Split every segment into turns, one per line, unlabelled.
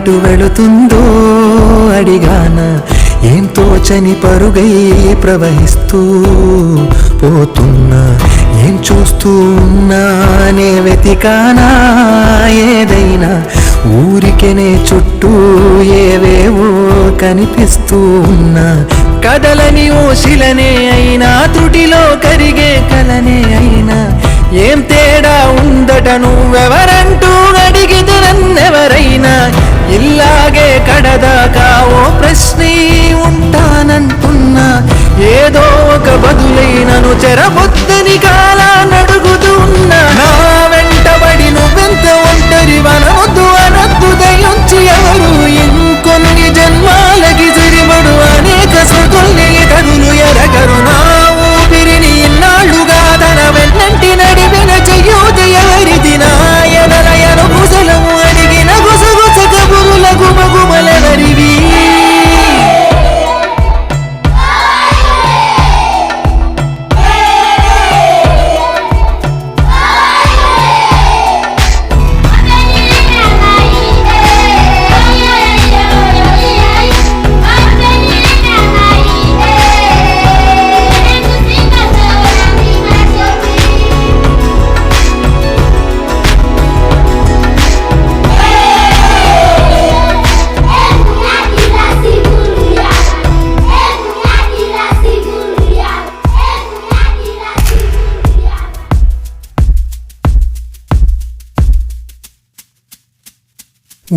ఎటు వెళుతుందో అడిగాన ఏం తోచని పరుగై ప్రవహిస్తూ పోతున్నా ఏం చూస్తూ ఉన్నానే వెతికానా ఏదైనా ఊరికెనే చుట్టూ ఏవేవో కనిపిస్తూ ఉన్నా కదలని ఓశిలనే అయినా త్రుటిలో కరిగే కలనే అయినా ఏం తేడా ఉందట నువ్వెవరంటూ అడిగితే నన్నెవరైనా ఇల్లాగే కడదాకా ఓ ప్రశ్నే ఉంటానంటున్నా ఏదో ఒక బదులైనను చెరబొద్దని కాలానడుగుతూ ఉన్నా నా వెంటబడి నువ్వెంత ఒంటరి వనవద్దు అనద్దు దయించి ఎవరు ఇంకొన్ని జన్మాలకి సరిపడు అనేక స్మృతుల్ని కదులు ఎరగరు నా ఊపిరిని ఇన్నాళ్ళుగా తన వెన్నంటి నడిపిన చెయ్యూత ఎవరిది నాయనలయను కుశలము అడిగిన గుసగుస కబురుల గుమగుమలెవరివి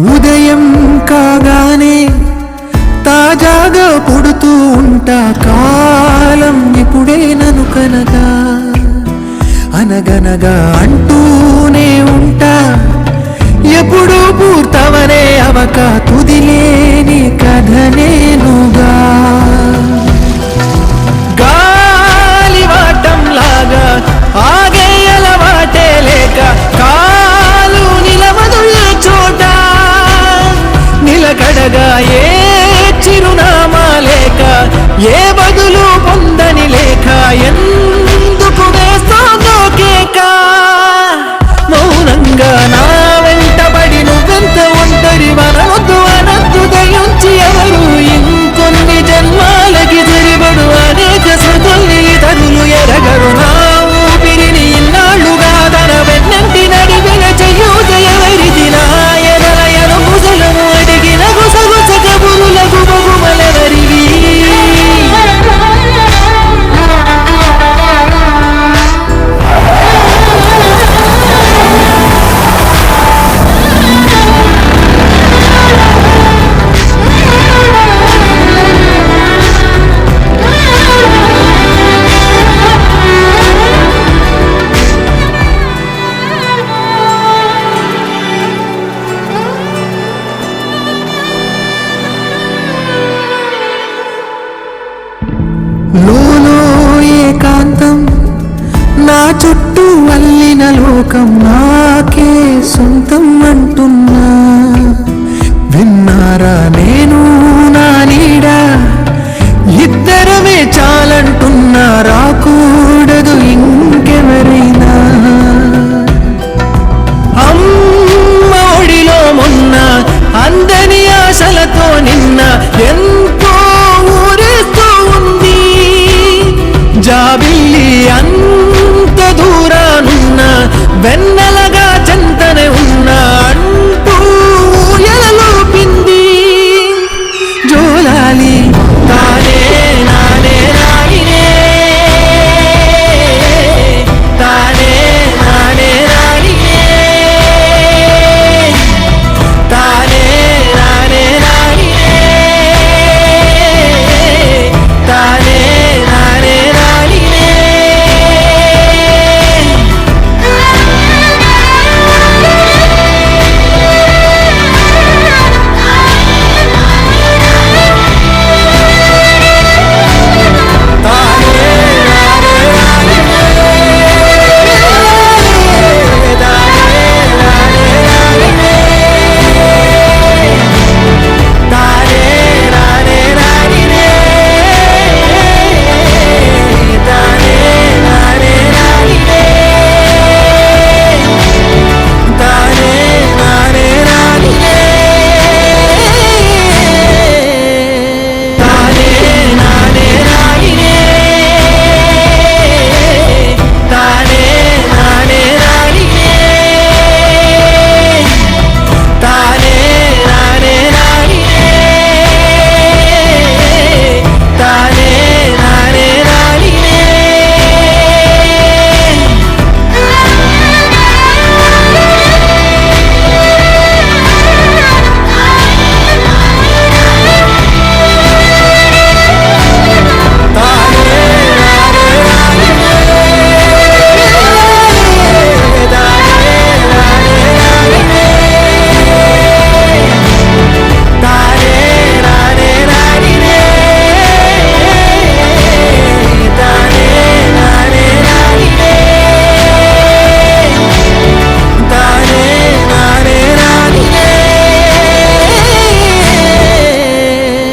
ఉదయం కాగానే తాజాగా పుడుతూ ఉంటా కాలం ఇప్పుడే నను కనగా అనగనగా అంటూనే ఉంటా ఎప్పుడూ పూర్తవనే అవక తుదిలేని కథ నేనుగా గాలివాటంలాగా ఆగే అలవాటే లేక కాలు నిలవదు ఏ చోట నిలకడగా ఏ చిరునామా లేక ఏ బదులు పొందని లేక ఎందుకు వేస్తాదో కేక మౌనంగా నా వెంటబడి నువ్వెంత ఒంటరి వనవద్దు అనద్దు దయించి ఎవరు ఇంకొన్ని జన్మాలకి సరిపడు అనేక స్మృతుల్ని తగులు ఎరగరు నా ఊపిరిని ఇన్నాళ్ళుగా తన వెన్నంటి నడిపిన చెయ్యూత ఎవరిది నాయనలయను కుశలము అడిగిన గుసగుస కబురుల గుమగుమలెవరివి లోలో ఏకాంతం నా చుట్టూ అల్లిన లోకం నాకే